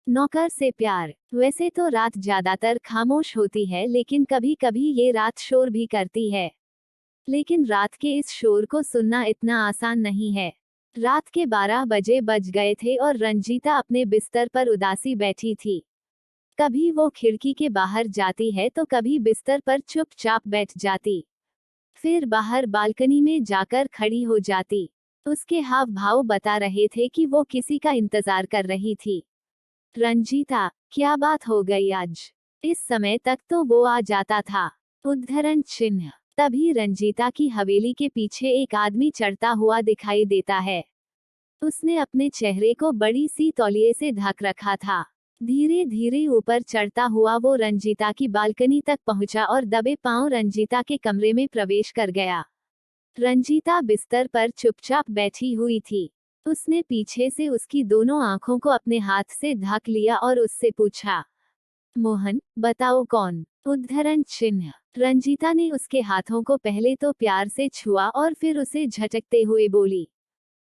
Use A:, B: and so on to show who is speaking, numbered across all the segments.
A: नौकर से प्यार। वैसे तो रात ज्यादातर खामोश होती है, लेकिन कभी कभी ये रात शोर भी करती है। लेकिन रात के इस शोर को सुनना इतना आसान नहीं है। रात के 12 बजे बज गए थे और रंजीता अपने बिस्तर पर उदासी बैठी थी। कभी वो खिड़की के बाहर जाती है तो कभी बिस्तर पर चुपचाप बैठ जाती। फिर बाहर बालकनी में जाकर खड़ी हो जाती। उसके हाव भाव बता रहे थे कि वो किसी का इंतजार कर रही थी। रंजीता, क्या बात हो गई आज? इस समय तक तो वो आ जाता था। उद्धरण चिन्ह। तभी रंजीता की हवेली के पीछे एक आदमी चढ़ता हुआ दिखाई देता है। उसने अपने चेहरे को बड़ी सी तौलिए से ढक रखा था। धीरे धीरे ऊपर चढ़ता हुआ वो रंजीता की बालकनी तक पहुंचा और दबे पांव रंजीता के कमरे में प्रवेश कर गया। रंजीता बिस्तर पर चुपचाप बैठी हुई थी। उसने पीछे से उसकी दोनों आंखों को अपने हाथ से ढक लिया और उससे पूछा, मोहन, बताओ कौन? उद्धरण चिन्ह। रंजीता ने उसके हाथों को पहले तो प्यार से छुआ और फिर उसे झटकते हुए बोली,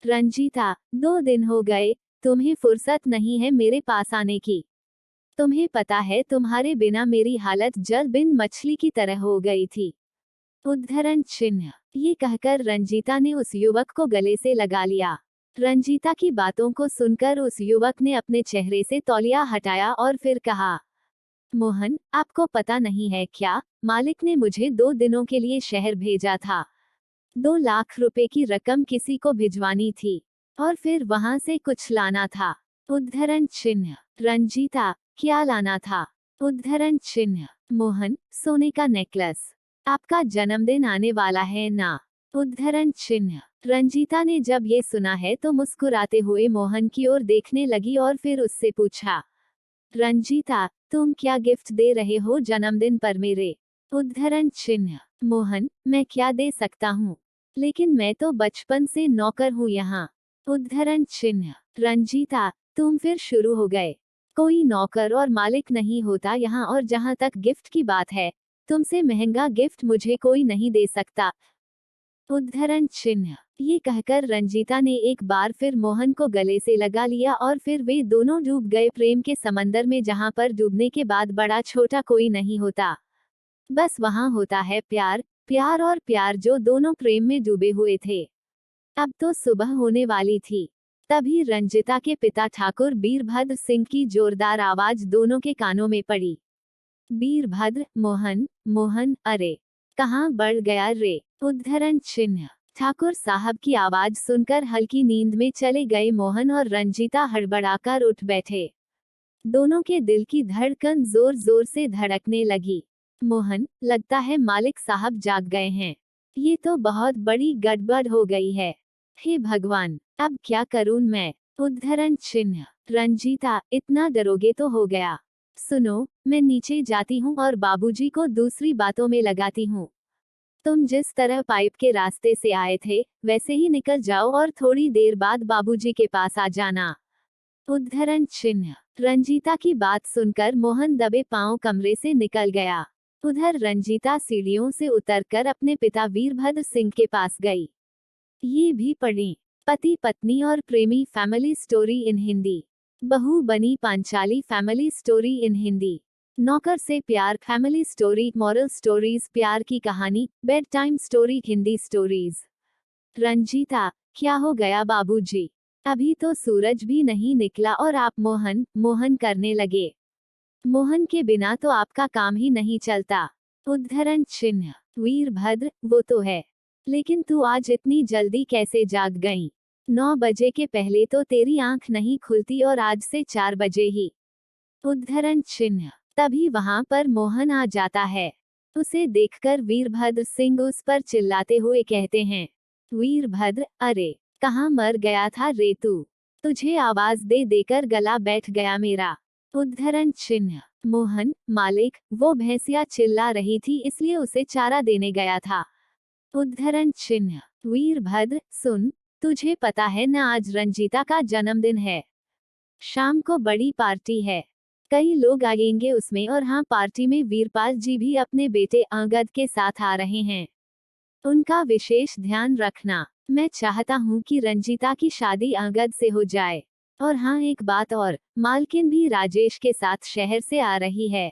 A: रंजीता, 2 दिन हो गए, तुम्हें फुर्सत नहीं है मेरे पास आने की। तुम्हें पता है तुम्हारे बिना मेरी हालत जल बिन मछली की तरह हो गई थी। उद्धरण चिन्ह। ये कहकर रंजीता ने उस युवक को गले से लगा लिया। रंजीता की बातों को सुनकर उस युवक ने अपने चेहरे से तौलिया हटाया और फिर कहा, मोहन, आपको पता नहीं है क्या, मालिक ने मुझे 2 दिनों के लिए शहर भेजा था। 2 लाख रुपए की रकम किसी को भिजवानी थी और फिर वहां से कुछ लाना था। उद्धरण चिन्ह। रंजीता, क्या लाना था? उद्धरण चिन्ह। मोहन, सोने का नेकलेस। आपका जन्मदिन आने वाला है ना? उद्धरण चिन्ह। रंजीता ने जब ये सुना है तो मुस्कुराते हुए मोहन की ओर देखने लगी और फिर उससे पूछा, रंजीता, तुम क्या गिफ्ट दे रहे हो जन्मदिन पर मेरे? उद्धरण चिन्ह। मोहन, मैं क्या दे सकता हूँ, लेकिन मैं तो बचपन से नौकर हूँ यहाँ। उद्धरण चिन्ह। रंजीता, तुम फिर शुरू हो गए। कोई नौकर और मालिक नहीं होता यहाँ, और जहाँ तक गिफ्ट की बात है, तुमसे महंगा गिफ्ट मुझे कोई नहीं दे सकता। उद्धरण चिन्ह। ये कहकर रंजीता ने एक बार फिर मोहन को गले से लगा लिया और फिर वे दोनों डूब गए प्रेम के समंदर में, जहाँ पर डूबने के बाद बड़ा छोटा कोई नहीं होता, बस वहाँ होता है प्यार, प्यार और प्यार, जो दोनों प्रेम में डूबे हुए थे। अब तो सुबह होने वाली थी। तभी रंजिता के पिता ठाकुर वीरभद्र सिंह की जोरदार आवाज दोनों के कानों में पड़ी। वीरभद्र, मोहन, मोहन, अरे, कहाँ बढ़ गया रे? उद्धरण चिन्ह। ठाकुर साहब की आवाज सुनकर हल्की नींद में चले गए मोहन और रंजीता हड़बड़ाकर उठ बैठे। दोनों के दिल की धड़कन जोर जोर से धड़कने लगी। मोहन, लगता है मालिक साहब जाग गए हैं। ये तो बहुत बड़ी गड़बड़ हो गई है। हे भगवान, अब क्या करूं मैं? उद्धरण चिन्ह। रंजीता, इतना डरोगे तो हो गया। सुनो, मैं नीचे जाती हूँ और बाबूजी को दूसरी बातों में लगाती हूँ। तुम जिस तरह पाइप के रास्ते से आए थे, वैसे ही निकल जाओ और थोड़ी देर बाद बाबूजी के पास आ जाना। उद्धरण चिन्ह। रंजीता की बात सुनकर मोहन दबे पांव कमरे से निकल गया। उधर रंजीता सीढ़ियों से उतरकर अपने पिता वीरभद्र सिंह के पास गई। ये भी पढ़ें, पति पत्नी और प्रेमी फैमिली स्टोरी इन हिंदी। बहू बनी Panchali family story in Hindi. नौकर से प्यार फैमिली स्टोरी, मॉरल स्टोरीज, प्यार की कहानी, bed time story, Hindi stories. Ranjita, क्या हो गया बाबूजी? अभी तो सूरज भी नहीं निकला और आप मोहन मोहन करने लगे। मोहन के बिना तो आपका काम ही नहीं चलता। उद्धरण चिन्ह। वीरभद्र, वो तो है, लेकिन तू आज इतनी जल्दी कैसे जाग गई? 9 बजे के पहले तो तेरी आंख नहीं खुलती और आज से 4 बजे ही। उद्धरण चिन्ह। तभी वहां पर मोहन आ जाता है। उसे देखकर वीरभद्र सिंह उस पर चिल्लाते हुए कहते हैं, वीरभद्र, अरे, कहाँ मर गया था रे तू? तुझे आवाज दे देकर गला बैठ गया मेरा। उद्धरण चिन्ह। मोहन, मालिक, वो भैंसिया चिल्ला रही थी इसलिए उसे चारा देने गया था। उद्धरण चिन्ह। वीरभद्र, सुन, तुझे पता है न आज रंजीता का जन्मदिन है। शाम को बड़ी पार्टी है, कई लोग आएंगे उसमें, और हाँ, पार्टी में वीरपाल जी भी अपने बेटे अंगद के साथ आ रहे हैं। उनका विशेष ध्यान रखना। मैं चाहता हूँ कि रंजीता की शादी अंगद से हो जाए। और हाँ, एक बात और, मालकिन भी राजेश के साथ शहर से आ रही है,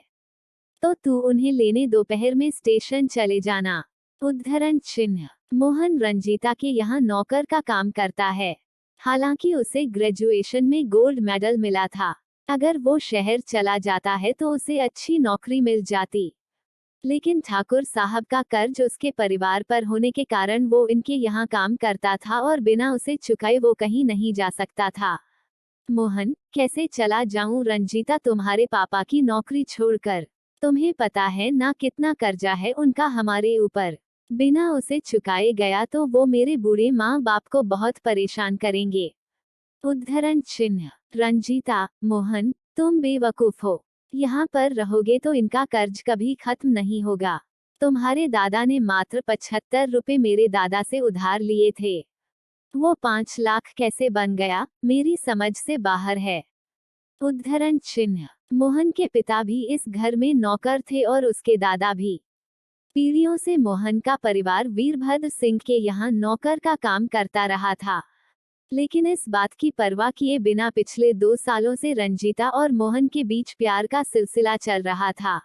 A: तो तू उन्हें लेने दोपहर में स्टेशन चले जाना। उद्धरण चिन्ह। मोहन रंजीता के यहाँ नौकर का काम करता है। हालांकि उसे ग्रेजुएशन में गोल्ड मेडल मिला था। अगर वो शहर चला जाता है तो उसे अच्छी नौकरी मिल जाती, लेकिन ठाकुर साहब का कर्ज उसके परिवार पर होने के कारण वो इनके यहाँ काम करता था और बिना उसे चुकाए वो कहीं नहीं जा सकता था। मोहन, कैसे चला जाऊं रंजीता तुम्हारे पापा की नौकरी छोड़कर? तुम्हें पता है ना कितना कर्जा है उनका हमारे ऊपर। बिना उसे चुकाए गया तो वो मेरे बूढ़े माँ बाप को बहुत परेशान करेंगे। उद्धरण चिन्ह। रंजीता, मोहन, तुम बेवकूफ हो। यहाँ पर रहोगे तो इनका कर्ज कभी खत्म नहीं होगा। तुम्हारे दादा ने मात्र 75 रुपए मेरे दादा से उधार लिए थे। वो 5 लाख कैसे बन गया, मेरी समझ से बाहर है। उद्धरण चिन्ह। मोहन के पिता भी इस घर में नौकर थे और उसके दादा भी। पीढ़ियों से मोहन का परिवार वीरभद्र सिंह के यहाँ नौकर का काम करता रहा था, लेकिन इस बात की परवाह किए बिना पिछले 2 सालों से रंजीता और मोहन के बीच प्यार का सिलसिला चल रहा था।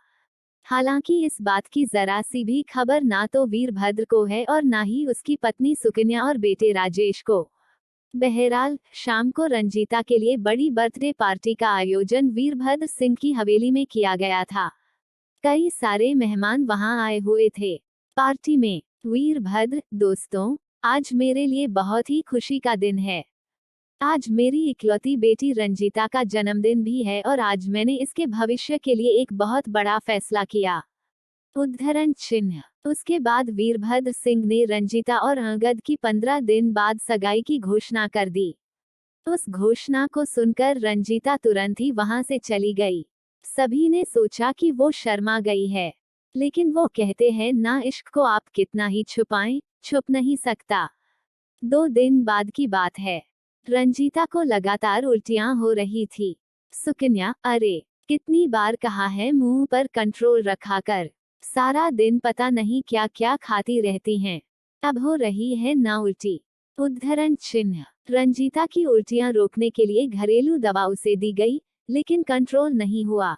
A: हालांकि इस बात की जरा सी भी खबर ना तो वीरभद्र को है और ना ही उसकी पत्नी सुकन्या और बेटे राजेश को। बहरहाल, शाम को रंजीता के लिए बड़ी बर्थडे पार्टी का आयोजन वीरभद्र सिंह की हवेली में किया गया था। कई सारे मेहमान वहां आए हुए थे। पार्टी में, वीरभद्र, दोस्तों, आज मेरे लिए बहुत ही खुशी का दिन है। आज मेरी इकलौती बेटी रंजीता का जन्मदिन भी है और आज मैंने इसके भविष्य के लिए एक बहुत बड़ा फैसला किया। उद्धरण चिन्ह। उसके बाद वीरभद्र सिंह ने रंजीता और अंगद की 15 दिन बाद सगाई की घोषणा कर दी। उस घोषणा को सुनकर रंजीता तुरंत ही वहां से चली गई। सभी ने सोचा कि वो शर्मा गई है, लेकिन वो कहते हैं ना, इश्क को आप कितना ही छुपाएं, छुप नहीं सकता। 2 दिन बाद की बात है। रंजीता को लगातार उल्टियां हो रही थी। सुकन्या, अरे कितनी बार कहा है मुंह पर कंट्रोल रखा कर, सारा दिन पता नहीं क्या क्या खाती रहती हैं। अब हो रही है ना उल्टी। उद्धरण चिन्ह। रंजीता की उल्टियां रोकने के लिए घरेलू दवा उसे दी गई, लेकिन कंट्रोल नहीं हुआ।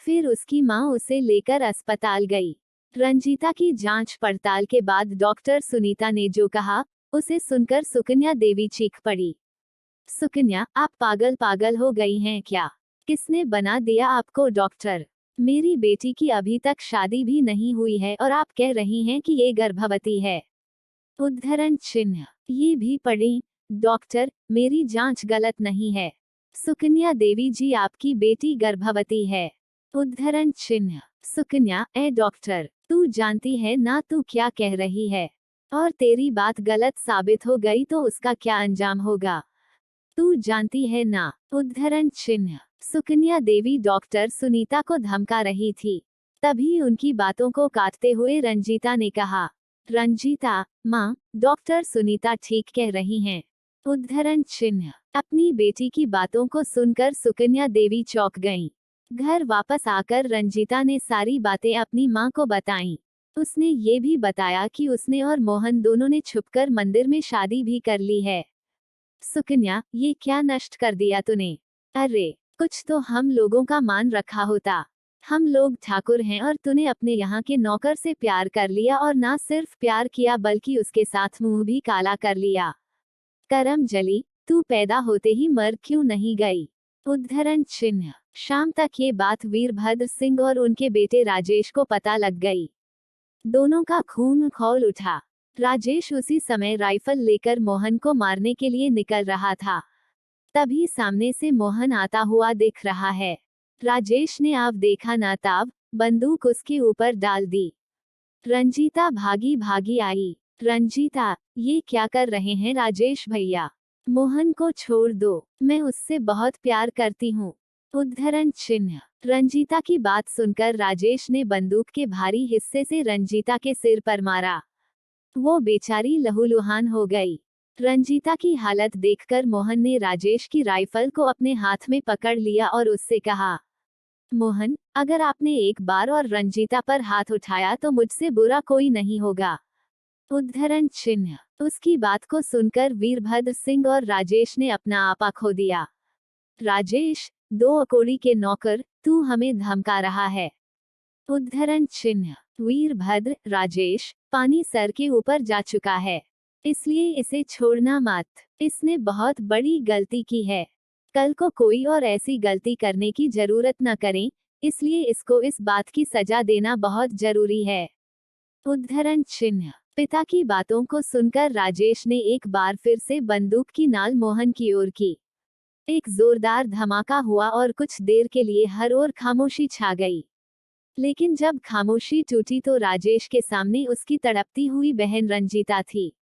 A: फिर उसकी मां उसे लेकर अस्पताल गई। रंजीता की जांच पड़ताल के बाद डॉक्टर सुनीता ने जो कहा, उसे सुनकर सुकन्या देवी चीख पड़ी। सुकन्या, आप पागल पागल हो गई हैं क्या? किसने बना दिया आपको डॉक्टर? मेरी बेटी की अभी तक शादी भी नहीं हुई है और आप कह रही हैं कि ये गर्भवती है। उद्धरण चिन्ह। ये भी पढ़ें, डॉक्टर, मेरी जांच गलत नहीं है। सुकन्या देवी जी, आपकी बेटी गर्भवती है। उद्धरण चिन्ह। सुकन्या, ए डॉक्टर, तू जानती है ना तू क्या कह रही है? और तेरी बात गलत साबित हो गई तो उसका क्या अंजाम होगा? तू जानती है ना? उद्धरण चिन्ह। सुकन्या देवी डॉक्टर सुनीता को धमका रही थी। तभी उनकी बातों को काटते हुए रंजीता ने कहा, रंजीता, माँ, डॉक्टर सुनीता ठीक कह रही हैं। उद्धरण चिन्ह। अपनी बेटी की बातों को सुनकर सुकन्या देवी चौंक गईं। घर वापस आकर रंजीता ने सारी बातें अपनी माँ को बताईं। उसने ये भी बताया कि उसने और मोहन दोनों ने छुपकर मंदिर में शादी भी कर ली है। सुकन्या, ये क्या नष्ट कर दिया तूने? अरे, कुछ तो हम लोगों का मान रखा होता। हम लोग ठाकुर हैं और तूने अपने यहाँ के नौकर से प्यार कर लिया और ना सिर्फ प्यार किया बल्कि उसके साथ मुंह भी काला कर लिया। करम जली, तू पैदा होते ही मर क्यों नहीं गई? उद्धरण चिन्ह। शाम तक ये बात वीरभद्र सिंह और उनके बेटे राजेश को पता लग गई। दोनों का खून खौल उठा। राजेश उसी समय राइफल लेकर मोहन को मारने के लिए निकल रहा था। तभी सामने से मोहन आता हुआ दिख रहा है। राजेश ने आप देखा ना ताब, बंदूक उसके ऊपर डाल दी। रंजीता भागी भागी आई। रंजीता, ये क्या कर रहे हैं राजेश भैया? मोहन को छोड़ दो, मैं उससे बहुत प्यार करती हूँ। उद्धरण चिन्ह। रंजीता की बात सुनकर राजेश ने बंदूक के भारी हिस्से से रंजीता के सिर पर मारा। वो बेचारी लहूलुहान हो गई। रंजीता की हालत देखकर मोहन ने राजेश की राइफल को अपने हाथ में पकड़ लिया और उससे कहा, मोहन, अगर आपने एक बार और रंजीता पर हाथ उठाया तो मुझसे बुरा कोई नहीं होगा। उद्धरण चिन्ह। उसकी बात को सुनकर वीरभद्र सिंह और राजेश ने अपना आपा खो दिया। राजेश, 2 अकोड़ी के नौकर, तू हमें धमका रहा है। उद्धरण चिन्ह। वीरभद्र, राजेश, पानी सर के ऊपर जा चुका है, इसलिए इसे छोड़ना मत। इसने बहुत बड़ी गलती की है। कल को कोई और ऐसी गलती करने की जरूरत न करें, इसलिए इसको इस बात की सजा देना बहुत जरूरी है। उद्धरण चिन्ह। पिता की बातों को सुनकर राजेश ने एक बार फिर से बंदूक की नाल मोहन की ओर की। एक जोरदार धमाका हुआ और कुछ देर के लिए हर ओर खामोशी छा गई। लेकिन जब खामोशी टूटी तो राजेश के सामने उसकी तड़पती हुई बहन रंजीता थी।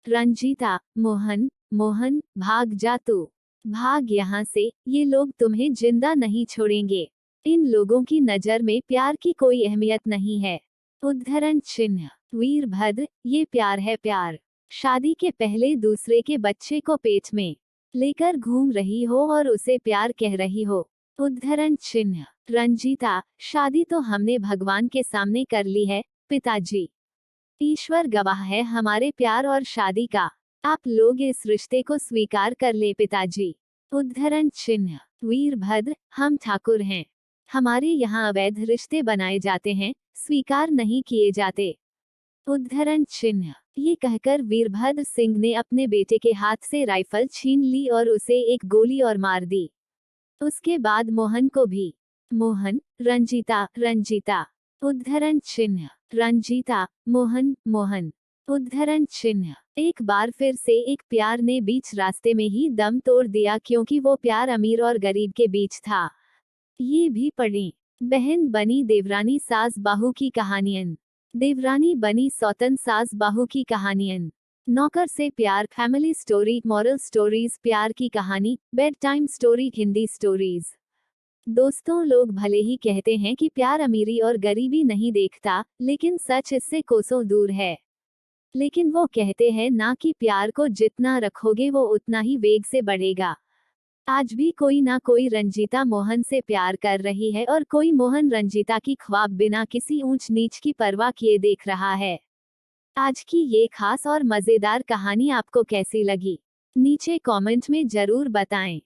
A: रंजीता, मोहन, मोहन, भाग जा तू। भाग यहाँ से, ये लोग तुम्हें जिंदा नहीं छोड़ेंगे। इन लोगों की नजर में प्यार की कोई अहमियत नहीं है। उद्धरण चिन्ह। वीरभद्र, ये प्यार है प्यार। शादी के पहले दूसरे के बच्चे को पेट में लेकर घूम रही हो और उसे प्यार कह रही हो। उद्धरण चिन्ह। रंजीता, शादी तो हमने भगवान के सामने कर ली है पिताजी। ईश्वर गवाह है हमारे प्यार और शादी का। आप लोग इस रिश्ते को स्वीकार कर ले पिताजी। उद्धरण चिन्ह। वीरभद्र, हम ठाकुर हैं। हमारे यहाँ अवैध रिश्ते बनाए जाते हैं, स्वीकार नहीं किए जाते। उद्धरण चिन्ह। ये कहकर वीरभद्र सिंह ने अपने बेटे के हाथ से राइफल छीन ली और उसे एक गोली और मार दी। उसके बाद मोहन को भी। मोहन, रंजीता, रंजीता। उद्धरण चिन्ह। रंजीता, मोहन, मोहन। उद्धरण चिन्ह। एक बार फिर से एक प्यार ने बीच रास्ते में ही दम तोड़ दिया, क्योंकि वो प्यार अमीर और गरीब के बीच था। ये भी पढ़ें। बहन बनी देवरानी सास बहू की कहानियन। देवरानी बनी सौतन सास बहू की कहानियन। नौकर से प्यार, फैमिली स्टोरी, मॉरल स्टोरीज, प्यार की कहानी, bed time story, Hindi stories. दोस्तों, लोग भले ही कहते हैं कि प्यार अमीरी और गरीबी नहीं देखता, लेकिन सच इससे कोसों दूर है। लेकिन वो कहते हैं ना कि प्यार को जितना रखोगे वो उतना ही वेग से बढ़ेगा। आज भी कोई ना कोई रंजीता मोहन से प्यार कर रही है और कोई मोहन रंजीता की ख्वाब बिना किसी ऊंच नीच की परवाह किए देख रहा है। आज की ये खास और मजेदार कहानी आपको कैसी लगी? नीचे कमेंट में जरूर बताएं।